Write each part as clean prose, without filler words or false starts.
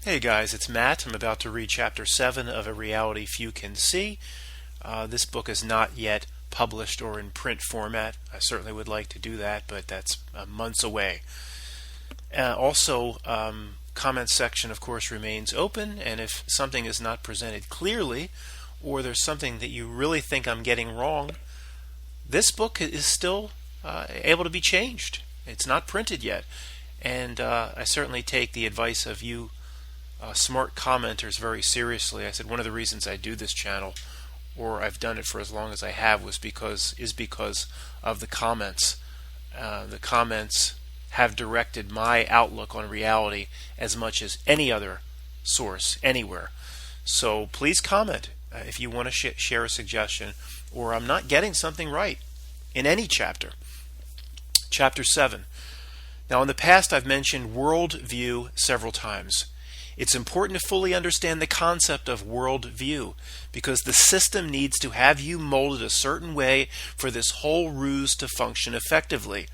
Hey guys, it's Matt. I'm about to read Chapter 7 of A Reality Few Can See. This book is not yet published or in print format. I certainly would like to do that, but that's months away. Also, comment section, of course, remains open, and if something is not presented clearly, or there's something that you really think I'm getting wrong, this book is still able to be changed. It's not printed yet, and I certainly take the advice of you smart commenters very seriously. I said one of the reasons I do this channel, or I've done it for as long as I have, is because of the comments. The comments have directed my outlook on reality as much as any other source anywhere. So please comment if you want to share a suggestion, or I'm not getting something right in any chapter. Chapter 7. Now, in the past, I've mentioned worldview several times. It's important to fully understand the concept of worldview, because the system needs to have you molded a certain way for this whole ruse to function effectively.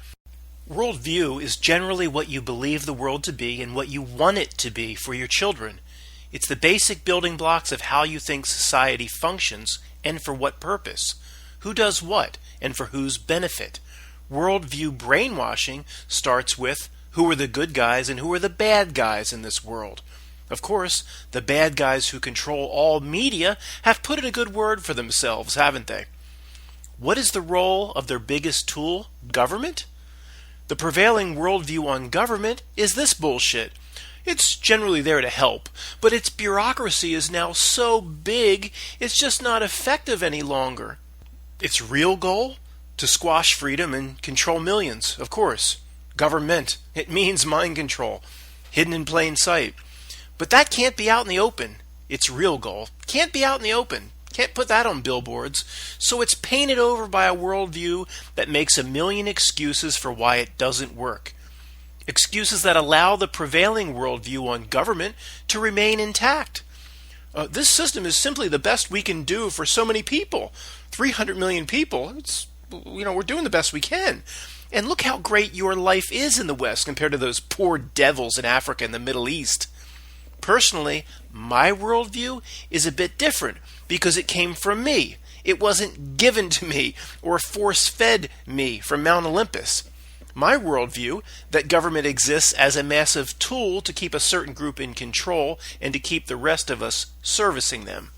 Worldview is generally what you believe the world to be and what you want it to be for your children. It's the basic building blocks of how you think society functions and for what purpose, who does what, and for whose benefit. Worldview brainwashing starts with who are the good guys and who are the bad guys in this world. Of course, the bad guys who control all media have put in a good word for themselves, haven't they? What is the role of their biggest tool, government? The prevailing worldview on government is this bullshit. It's generally there to help, but its bureaucracy is now so big it's just not effective any longer. Its real goal? To squash freedom and control millions, of course. Government. It means mind control, hidden in plain sight. But that can't be out in the open. Its real goal can't be out in the open. Can't put that on billboards. So it's painted over by a worldview that makes a million excuses for why it doesn't work. Excuses that allow the prevailing worldview on government to remain intact. This system is simply the best we can do for so many people. 300 million people. We're doing the best we can. And look how great your life is in the West compared to those poor devils in Africa and the Middle East. Personally, my worldview is a bit different because it came from me. It wasn't given to me or force-fed me from Mount Olympus. My worldview, that government exists as a massive tool to keep a certain group in control and to keep the rest of us servicing them.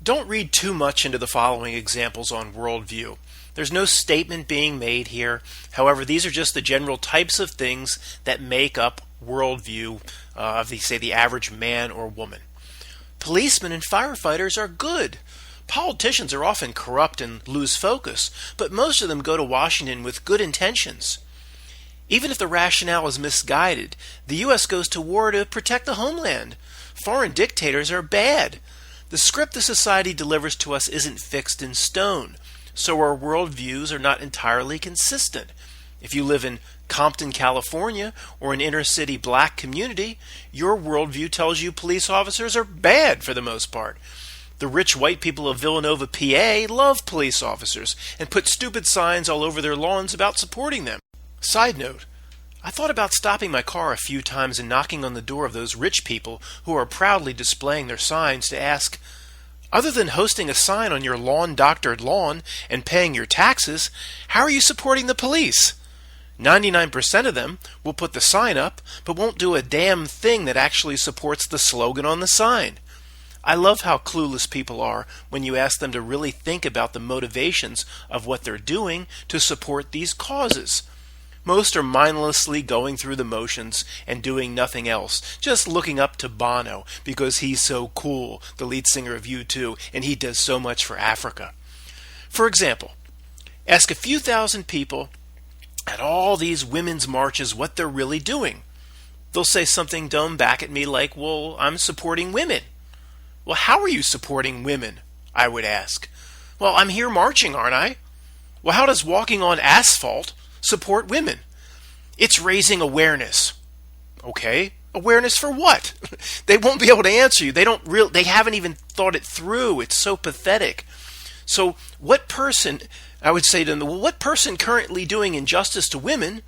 Don't read too much into the following examples on worldview. There's no statement being made here. However, these are just the general types of things that make up worldview of the average man or woman. Policemen and firefighters are good. Politicians are often corrupt and lose focus, but most of them go to Washington with good intentions. Even if the rationale is misguided, the U.S. goes to war to protect the homeland. Foreign dictators are bad. The script the society delivers to us isn't fixed in stone, so our worldviews are not entirely consistent. If you live in Compton, California, or an inner-city black community, your worldview tells you police officers are bad for the most part. The rich white people of Villanova, PA, love police officers and put stupid signs all over their lawns about supporting them. Side note, I thought about stopping my car a few times and knocking on the door of those rich people who are proudly displaying their signs to ask, other than hosting a sign on your lawn-doctored lawn and paying your taxes, how are you supporting the police? 99% of them will put the sign up, but won't do a damn thing that actually supports the slogan on the sign. I love how clueless people are when you ask them to really think about the motivations of what they're doing to support these causes. Most are mindlessly going through the motions and doing nothing else, just looking up to Bono because he's so cool, the lead singer of U2, and he does so much for Africa. For example, ask a few thousand people at all these women's marches what they're really doing. They'll say something dumb back at me like, well, I'm supporting women. Well, how are you supporting women? I would ask. Well, I'm here marching, aren't I? Well, how does walking on asphalt support women? It's raising awareness. Okay, awareness for what? They won't be able to answer you. They haven't even thought it through. It's so pathetic. So what person, I would say to them, well, what person currently doing injustice to women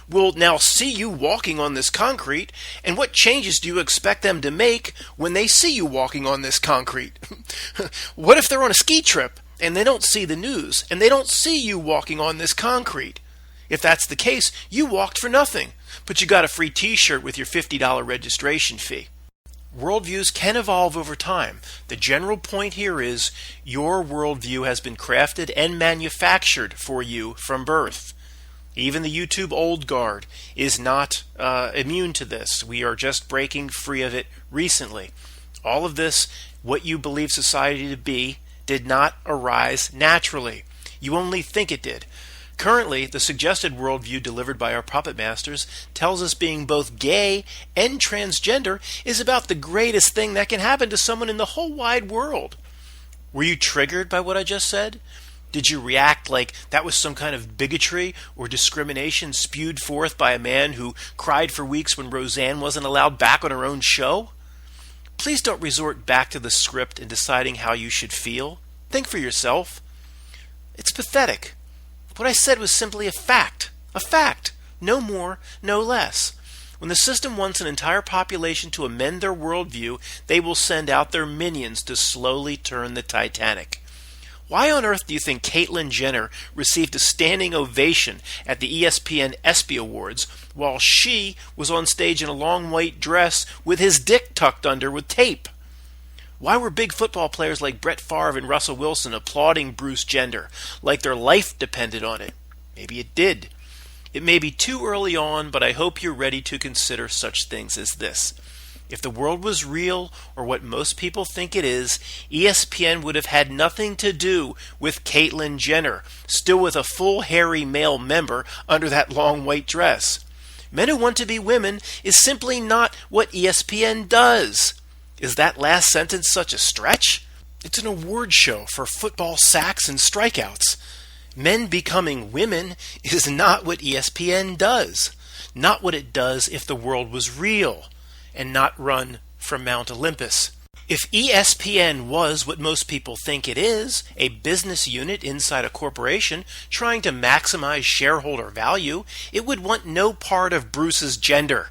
will now see you walking on this concrete, and what changes do you expect them to make when they see you walking on this concrete? What if they're on a ski trip and they don't see the news and they don't see you walking on this concrete? If that's the case, you walked for nothing, but you got a free t-shirt with your $50 registration fee. Worldviews can evolve over time. The general point here is your worldview has been crafted and manufactured for you from birth. Even the YouTube old guard is not immune to this. We are just breaking free of it recently. All of this, what you believe society to be, did not arise naturally. You only think it did. Currently, the suggested worldview delivered by our puppet masters tells us being both gay and transgender is about the greatest thing that can happen to someone in the whole wide world. Were you triggered by what I just said? Did you react like that was some kind of bigotry or discrimination spewed forth by a man who cried for weeks when Roseanne wasn't allowed back on her own show? Please don't resort back to the script in deciding how you should feel. Think for yourself. It's pathetic. What I said was simply a fact, no more, no less. When the system wants an entire population to amend their worldview, they will send out their minions to slowly turn the Titanic. Why on earth do you think Caitlyn Jenner received a standing ovation at the ESPN ESPY Awards while she was on stage in a long white dress with his dick tucked under with tape? Why were big football players like Brett Favre and Russell Wilson applauding Bruce Jenner like their life depended on it? Maybe it did. It may be too early on, but I hope you're ready to consider such things as this. If the world was real, or what most people think it is, ESPN would have had nothing to do with Caitlyn Jenner, still with a full hairy male member under that long white dress. Men Who Want to Be Women is simply not what ESPN does. Is that last sentence such a stretch? It's an award show for football sacks and strikeouts. Men becoming women is not what ESPN does. Not what it does if the world was real and not run from Mount Olympus. If ESPN was what most people think it is, a business unit inside a corporation trying to maximize shareholder value, it would want no part of Bruce's gender.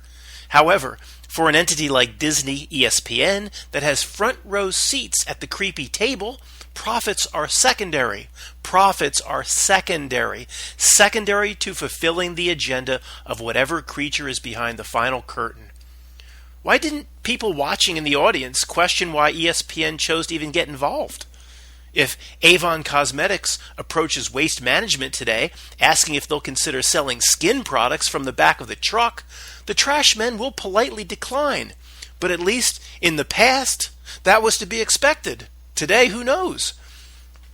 However, for an entity like Disney ESPN that has front row seats at the creepy table, profits are secondary. Profits are secondary. Secondary to fulfilling the agenda of whatever creature is behind the final curtain. Why didn't people watching in the audience question why ESPN chose to even get involved? If Avon Cosmetics approaches Waste Management today, asking if they'll consider selling skin products from the back of the truck, the trash men will politely decline. But at least in the past, that was to be expected. Today, who knows?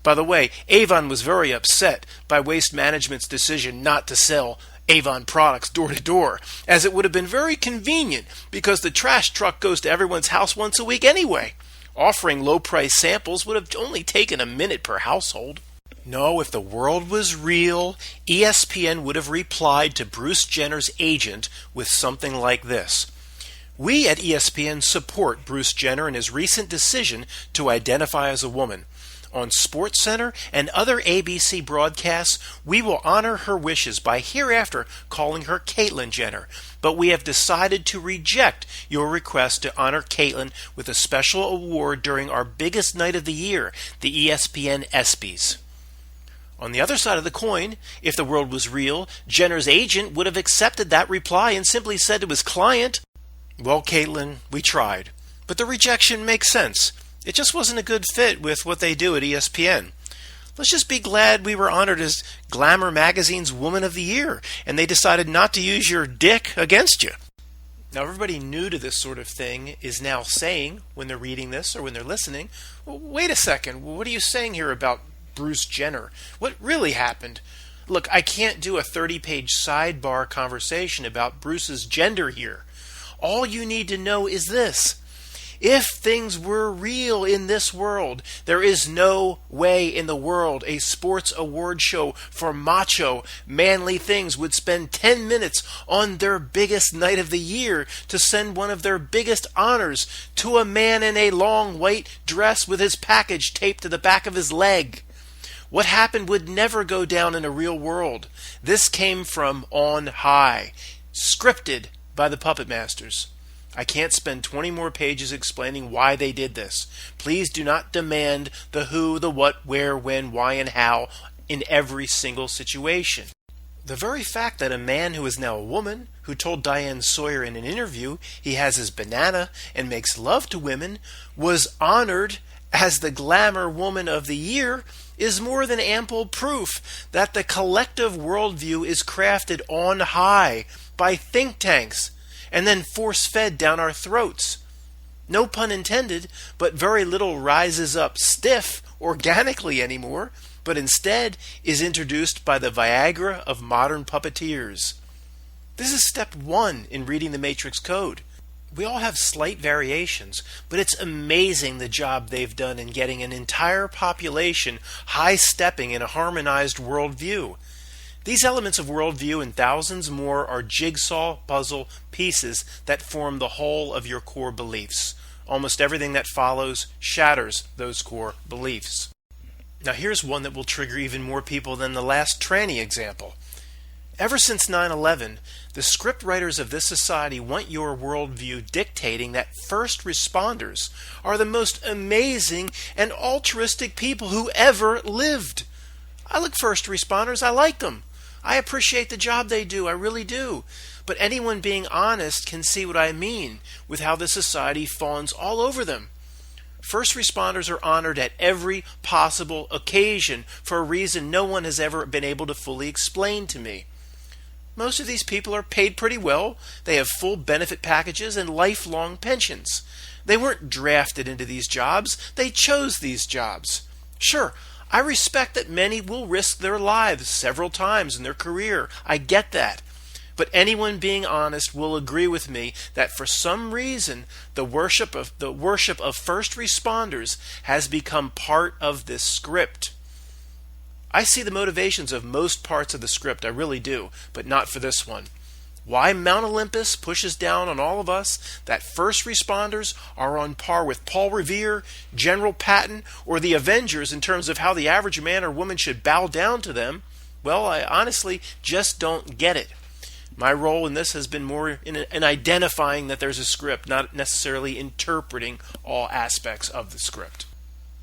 By the way, Avon was very upset by Waste Management's decision not to sell Avon products door to door, as it would have been very convenient because the trash truck goes to everyone's house once a week anyway. Offering low-price samples would have only taken a minute per household. No, if the world was real, ESPN would have replied to Bruce Jenner's agent with something like this. We at ESPN support Bruce Jenner in his recent decision to identify as a woman. On SportsCenter and other ABC broadcasts, we will honor her wishes by hereafter calling her Caitlyn Jenner. But we have decided to reject your request to honor Caitlyn with a special award during our biggest night of the year, the ESPN ESPYs. On the other side of the coin, if the world was real, Jenner's agent would have accepted that reply and simply said to his client, "Well, Caitlyn, we tried, but the rejection makes sense. It just wasn't a good fit with what they do at ESPN. Let's just be glad we were honored as Glamour Magazine's Woman of the Year, and they decided not to use your dick against you." Now, everybody new to this sort of thing is now saying, when they're reading this or when they're listening, well, wait a second, what are you saying here about Bruce Jenner? What really happened? Look, I can't do a 30-page sidebar conversation about Bruce's gender here. All you need to know is this. If things were real in this world, there is no way in the world a sports award show for macho, manly things would spend 10 minutes on their biggest night of the year to send one of their biggest honors to a man in a long white dress with his package taped to the back of his leg. What happened would never go down in a real world. This came from on high, scripted by the puppet masters. I can't spend 20 more pages explaining why they did this. Please do not demand the who, the what, where, when, why, and how in every single situation. The very fact that a man who is now a woman, who told Diane Sawyer in an interview he has his banana and makes love to women, was honored as the Glamour Woman of the Year is more than ample proof that the collective worldview is crafted on high by think tanks and then force-fed down our throats. No pun intended, but very little rises up stiff organically anymore, but instead is introduced by the Viagra of modern puppeteers. This is step one in reading the Matrix Code. We all have slight variations, but it's amazing the job they've done in getting an entire population high-stepping in a harmonized worldview. These elements of worldview and thousands more are jigsaw puzzle pieces that form the whole of your core beliefs. Almost everything that follows shatters those core beliefs. Now here's one that will trigger even more people than the last tranny example. Ever since 9/11, the script writers of this society want your worldview dictating that first responders are the most amazing and altruistic people who ever lived. I like first responders. I like them. I appreciate the job they do. I really do. But anyone being honest can see what I mean with how the society fawns all over them. First responders are honored at every possible occasion for a reason no one has ever been able to fully explain to me. Most of these people are paid pretty well. They have full benefit packages and lifelong pensions. They weren't drafted into these jobs. They chose these jobs. Sure, I respect that many will risk their lives several times in their career. I get that. But anyone being honest will agree with me that for some reason the worship of first responders has become part of this script. I see the motivations of most parts of the script, I really do, but not for this one. Why Mount Olympus pushes down on all of us that first responders are on par with Paul Revere, General Patton, or the Avengers in terms of how the average man or woman should bow down to them, well, I honestly just don't get it. My role in this has been more in identifying that there's a script, not necessarily interpreting all aspects of the script.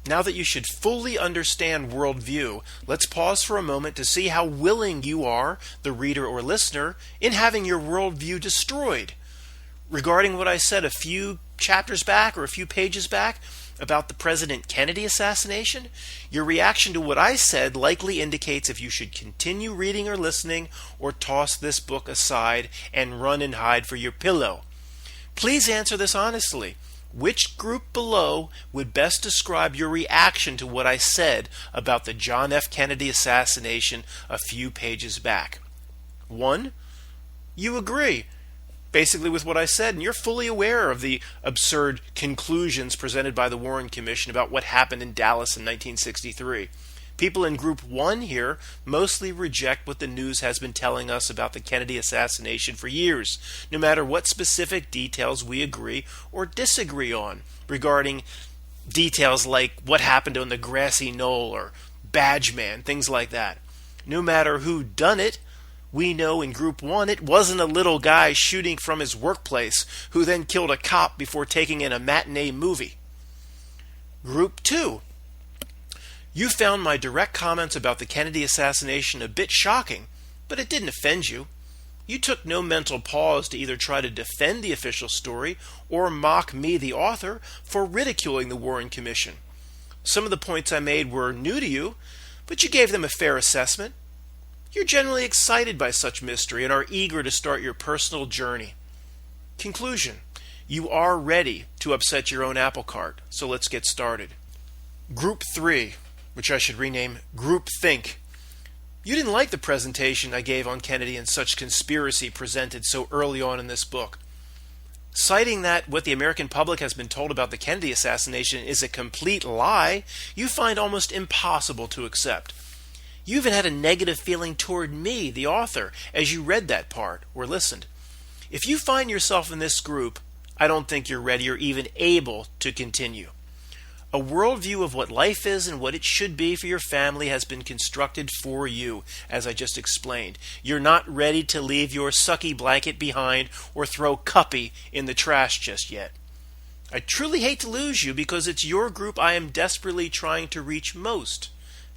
Now that you should fully understand worldview, let's pause for a moment to see how willing you are, the reader or listener, in having your worldview destroyed. Regarding what I said a few chapters back or a few pages back about the President Kennedy assassination, your reaction to what I said likely indicates if you should continue reading or listening or toss this book aside and run and hide for your pillow. Please answer this honestly. Which group below would best describe your reaction to what I said about the John F. Kennedy assassination a few pages back? 1. You agree basically with what I said, and you're fully aware of the absurd conclusions presented by the Warren Commission about what happened in Dallas in 1963. People in Group 1 here mostly reject what the news has been telling us about the Kennedy assassination for years, no matter what specific details we agree or disagree on regarding details like what happened on the grassy knoll or Badge Man, things like that. No matter who done it, we know in Group 1 it wasn't a little guy shooting from his workplace who then killed a cop before taking in a matinee movie. Group 2. You found my direct comments about the Kennedy assassination a bit shocking, but it didn't offend you. You took no mental pause to either try to defend the official story or mock me, the author, for ridiculing the Warren Commission. Some of the points I made were new to you, but you gave them a fair assessment. You're generally excited by such mystery and are eager to start your personal journey. Conclusion. You are ready to upset your own apple cart, so let's get started. Group 3, which I should rename Group Think. You didn't like the presentation I gave on Kennedy and such conspiracy presented so early on in this book. Citing that what the American public has been told about the Kennedy assassination is a complete lie, you find almost impossible to accept. You even had a negative feeling toward me, the author, as you read that part or listened. If you find yourself in this group, I don't think you're ready or even able to continue. A worldview of what life is and what it should be for your family has been constructed for you, as I just explained. You're not ready to leave your sucky blanket behind or throw Cuppy in the trash just yet. I truly hate to lose you because it's your group I am desperately trying to reach most.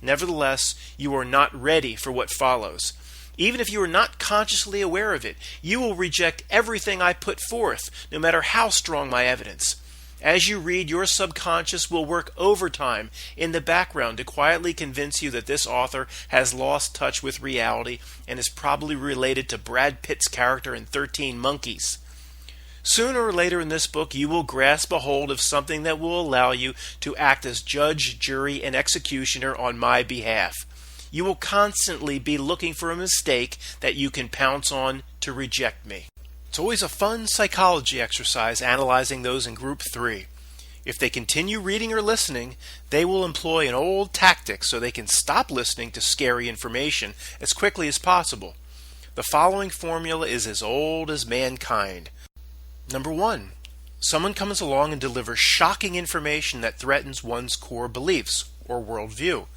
Nevertheless, you are not ready for what follows. Even if you are not consciously aware of it, you will reject everything I put forth, no matter how strong my evidence. As you read, your subconscious will work overtime in the background to quietly convince you that this author has lost touch with reality and is probably related to Brad Pitt's character in 13 Monkeys. Sooner or later in this book, you will grasp a hold of something that will allow you to act as judge, jury, and executioner on my behalf. You will constantly be looking for a mistake that you can pounce on to reject me. It's always a fun psychology exercise analyzing those in Group 3. If they continue reading or listening, they will employ an old tactic so they can stop listening to scary information as quickly as possible. The following formula is as old as mankind. Number 1. Someone comes along and delivers shocking information that threatens one's core beliefs or worldview.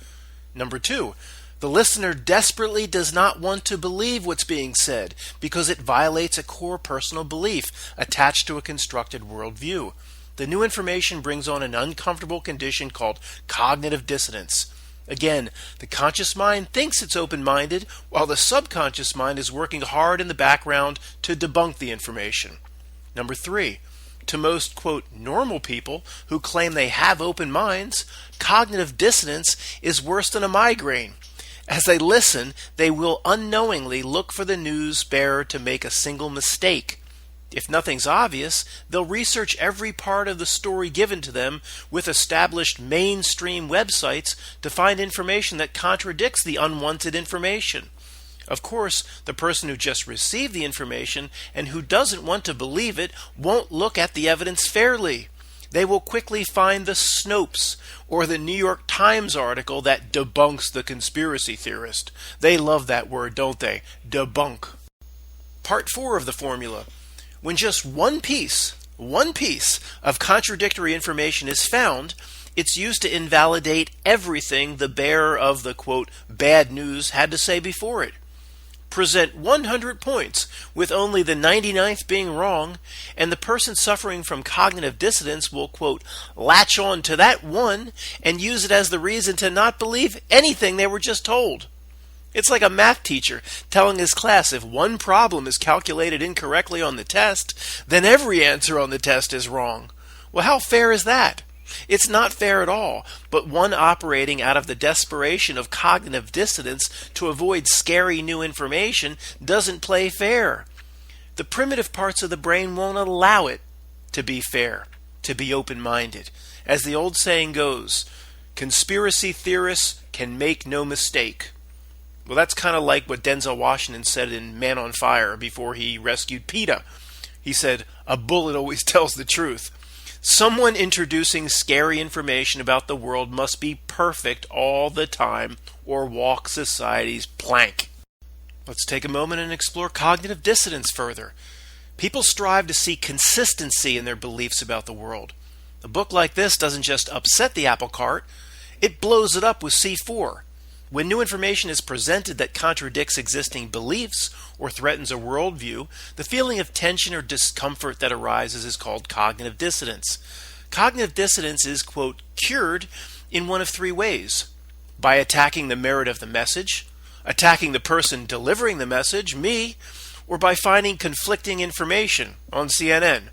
Number 2. The listener desperately does not want to believe what's being said because it violates a core personal belief attached to a constructed worldview. The new information brings on an uncomfortable condition called cognitive dissonance. Again, the conscious mind thinks it's open-minded, while the subconscious mind is working hard in the background to debunk the information. Number 3. To most, quote, normal people who claim they have open minds, cognitive dissonance is worse than a migraine. As they listen, they will unknowingly look for the news bearer to make a single mistake. If nothing's obvious, they'll research every part of the story given to them with established mainstream websites to find information that contradicts the unwanted information. Of course, the person who just received the information and who doesn't want to believe it won't look at the evidence fairly. They will quickly find the Snopes or the New York Times article that debunks the conspiracy theorist. They love that word, don't they? Debunk. Part 4 of the formula. When just one piece of contradictory information is found, it's used to invalidate everything the bearer of the, quote, bad news had to say before it. Present 100 points, with only the 99th being wrong, and the person suffering from cognitive dissonance will, quote, latch on to that one and use it as the reason to not believe anything they were just told. It's like a math teacher telling his class if one problem is calculated incorrectly on the test, then every answer on the test is wrong. Well, how fair is that? It's not fair at all, but one operating out of the desperation of cognitive dissonance to avoid scary new information doesn't play fair. The primitive parts of the brain won't allow it to be fair, to be open-minded. As the old saying goes, conspiracy theorists can make no mistake. Well, that's kind of like what Denzel Washington said in Man on Fire before he rescued PETA. He said, "A bullet always tells the truth." Someone introducing scary information about the world must be perfect all the time or walk society's plank. Let's take a moment and explore cognitive dissonance further. People strive to see consistency in their beliefs about the world. A book like this doesn't just upset the apple cart, it blows it up with C4. When new information is presented that contradicts existing beliefs or threatens a worldview, the feeling of tension or discomfort that arises is called cognitive dissonance. Cognitive dissonance is, quote, cured in one of 3 ways. By attacking the merit of the message, attacking the person delivering the message, me, or by finding conflicting information on CNN.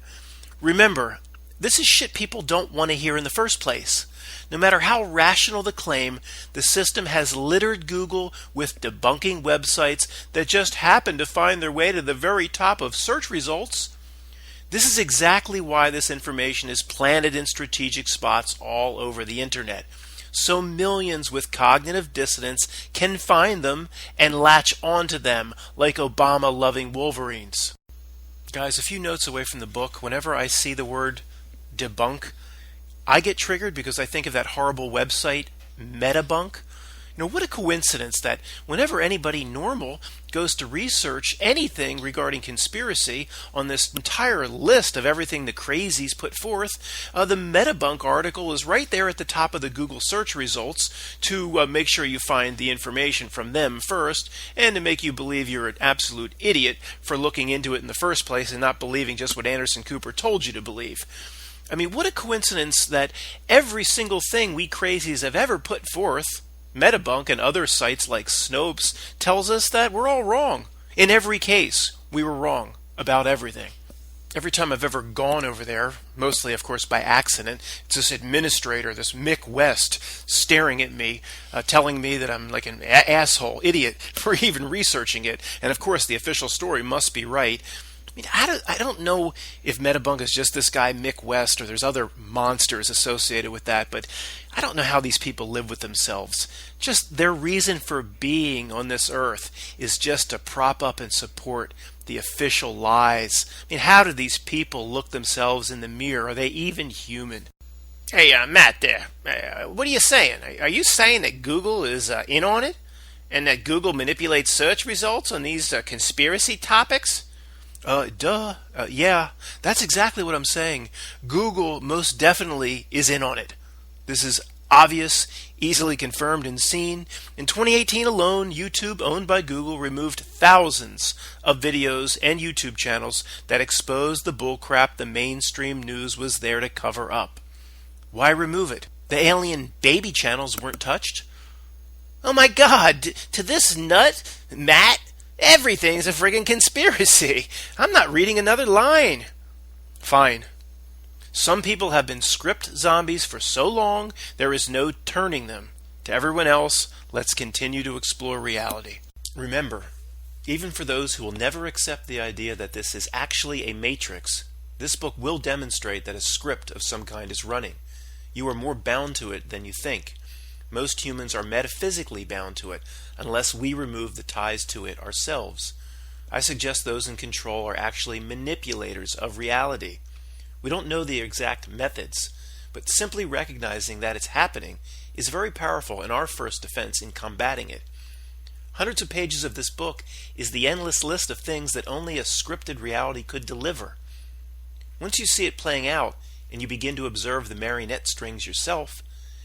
Remember, this is shit people don't want to hear in the first place. No matter how rational the claim, the system has littered Google with debunking websites that just happen to find their way to the very top of search results. This is exactly why this information is planted in strategic spots all over the internet, so millions with cognitive dissonance can find them and latch onto them like Obama-loving Wolverines. Guys, a few notes away from the book, whenever I see the word debunk, I get triggered because I think of that horrible website, Metabunk. What a coincidence that whenever anybody normal goes to research anything regarding conspiracy on this entire list of everything the crazies put forth, the Metabunk article is right there at the top of the Google search results to make sure you find the information from them first and to make you believe you're an absolute idiot for looking into it in the first place and not believing just what Anderson Cooper told you to believe. I mean, what a coincidence that every single thing we crazies have ever put forth, Metabunk and other sites like Snopes, tells us that we're all wrong. In every case, we were wrong about everything. Every time I've ever gone over there, mostly, of course, by accident, it's this administrator, this Mick West, staring at me, telling me that I'm like an asshole, idiot, for even researching it. And, of course, the official story must be right. I don't know if Metabunk is just this guy, Mick West, or there's other monsters associated with that, but I don't know how these people live with themselves. Just their reason for being on this earth is just to prop up and support the official lies. How do these people look themselves in the mirror? Are they even human? Hey, Matt there. What are you saying? Are you saying that Google is in on it? And that Google manipulates search results on these conspiracy topics? Yeah, that's exactly what I'm saying. Google most definitely is in on it. This is obvious, easily confirmed and seen. In 2018 alone, YouTube, owned by Google, removed thousands of videos and YouTube channels that exposed the bullcrap the mainstream news was there to cover up. Why remove it? The alien baby channels weren't touched. Oh my God, to this nut, Matt, everything's a friggin' conspiracy. I'm not reading another line. Fine. Some people have been script zombies for so long, there is no turning them. To everyone else, let's continue to explore reality. Remember, even for those who will never accept the idea that this is actually a matrix, this book will demonstrate that a script of some kind is running. You are more bound to it than you think. Most humans are metaphysically bound to it, unless we remove the ties to it ourselves. I suggest those in control are actually manipulators of reality. We don't know the exact methods, but simply recognizing that it's happening is very powerful in our first defense in combating it. Hundreds of pages of this book is the endless list of things that only a scripted reality could deliver. Once you see it playing out and you begin to observe the marionette strings yourself,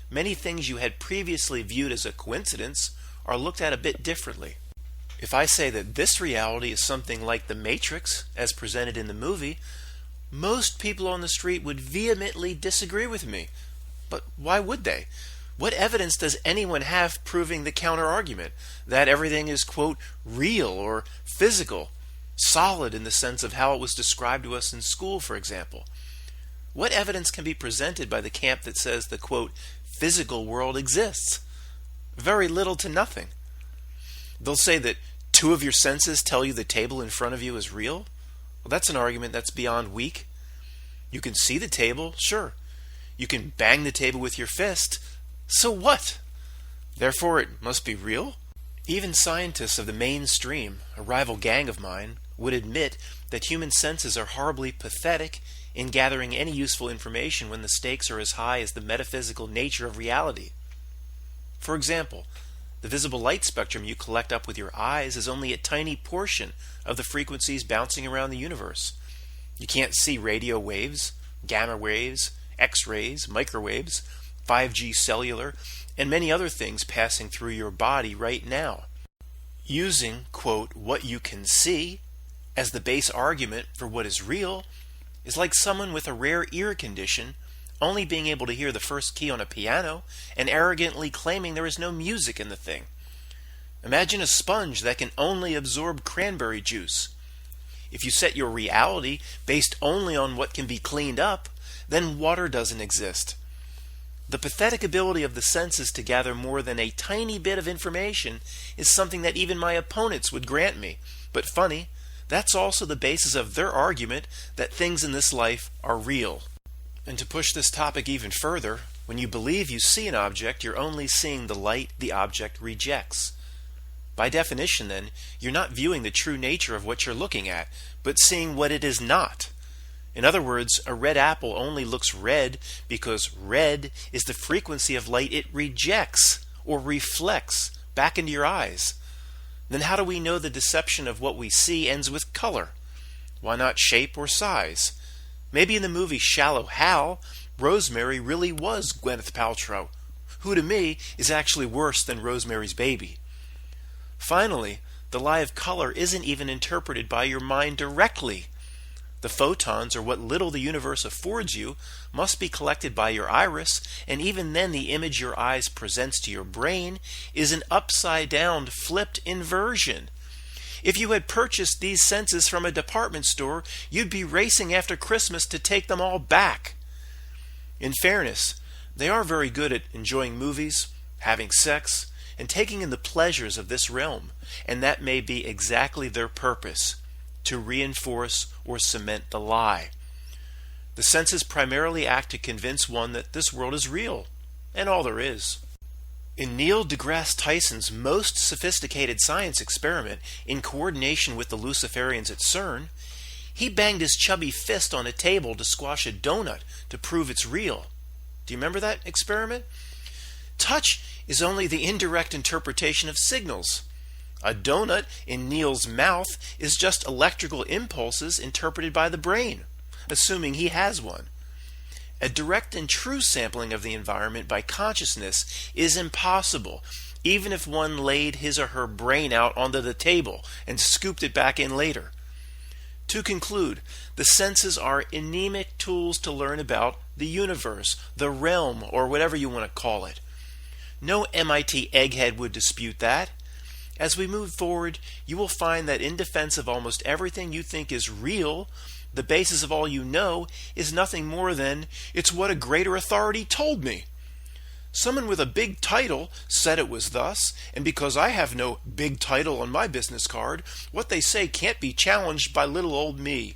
many things you had previously viewed as a coincidence are looked at a bit differently. If I say that this reality is something like the Matrix, as presented in the movie, most people on the street would vehemently disagree with me. But why would they? What evidence does anyone have proving the counter-argument, that everything is, quote, real or physical, solid in the sense of how it was described to us in school, for example? What evidence can be presented by the camp that says the, quote, physical world exists? Very little to nothing. They'll say that 2 of your senses tell you the table in front of you is real. Well, that's an argument that's beyond weak. You can see the table, sure. You can bang the table with your fist. So what? Therefore it must be real? Even scientists of the mainstream, a rival gang of mine, would admit that human senses are horribly pathetic in gathering any useful information when the stakes are as high as the metaphysical nature of reality. For example, the visible light spectrum you collect up with your eyes is only a tiny portion of the frequencies bouncing around the universe. You can't see radio waves, gamma waves, X-rays, microwaves, 5G cellular, and many other things passing through your body right now. Using, quote, what you can see as the base argument for what is real is like someone with a rare ear condition only being able to hear the first key on a piano and arrogantly claiming there is no music in the thing. Imagine a sponge that can only absorb cranberry juice. If you set your reality based only on what can be cleaned up, then water doesn't exist. The pathetic ability of the senses to gather more than a tiny bit of information is something that even my opponents would grant me. But funny, that's also the basis of their argument that things in this life are real. And to push this topic even further, when you believe you see an object, you're only seeing the light the object rejects. By definition, then, you're not viewing the true nature of what you're looking at, but seeing what it is not. In other words, a red apple only looks red because red is the frequency of light it rejects, or reflects back into your eyes, then how do we know the deception of what we see ends with color? Why not shape or size? Maybe in the movie Shallow Hal, Rosemary really was Gwyneth Paltrow, who to me is actually worse than Rosemary's Baby. Finally, the lie of color isn't even interpreted by your mind directly. The photons, or what little the universe affords you, must be collected by your iris, and even then the image your eyes presents to your brain is an upside-down, flipped inversion. If you had purchased these senses from a department store, you'd be racing after Christmas to take them all back. In fairness, they are very good at enjoying movies, having sex, and taking in the pleasures of this realm, and that may be exactly their purpose, to reinforce or cement the lie. The senses primarily act to convince one that this world is real, and all there is. In Neil deGrasse Tyson's most sophisticated science experiment, in coordination with the Luciferians at CERN, he banged his chubby fist on a table to squash a donut to prove it's real. Do you remember that experiment? Touch is only the indirect interpretation of signals. A donut in Neil's mouth is just electrical impulses interpreted by the brain, assuming he has one. A direct and true sampling of the environment by consciousness is impossible, even if one laid his or her brain out onto the table and scooped it back in later. To conclude, the senses are anemic tools to learn about the universe, the realm, or whatever you want to call it. No MIT egghead would dispute that. As we move forward, you will find that in defense of almost everything you think is real, the basis of all you know is nothing more than, it's what a greater authority told me. Someone with a big title said it was thus, and because I have no big title on my business card, what they say can't be challenged by little old me.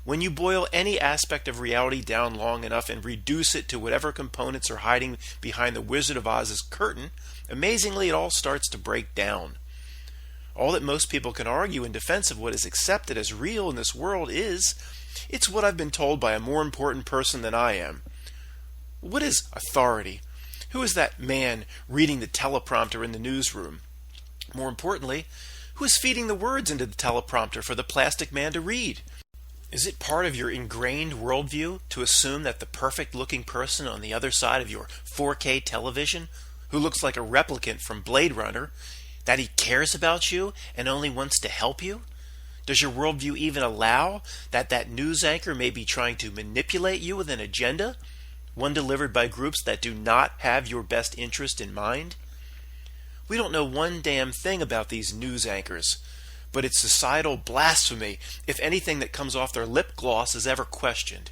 When you boil any aspect of reality down long enough and reduce it to whatever components are hiding behind the Wizard of Oz's curtain, amazingly it all starts to break down. All that most people can argue in defense of what is accepted as real in this world is, it's what I've been told by a more important person than I am. What is authority? Who is that man reading the teleprompter in the newsroom? More importantly, who is feeding the words into the teleprompter for the plastic man to read? Is it part of your ingrained worldview to assume that the perfect-looking person on the other side of your 4K television, who looks like a replicant from Blade Runner, that he cares about you and only wants to help you? Does your worldview even allow that news anchor may be trying to manipulate you with an agenda, one delivered by groups that do not have your best interest in mind? We don't know one damn thing about these news anchors, but it's societal blasphemy if anything that comes off their lip gloss is ever questioned.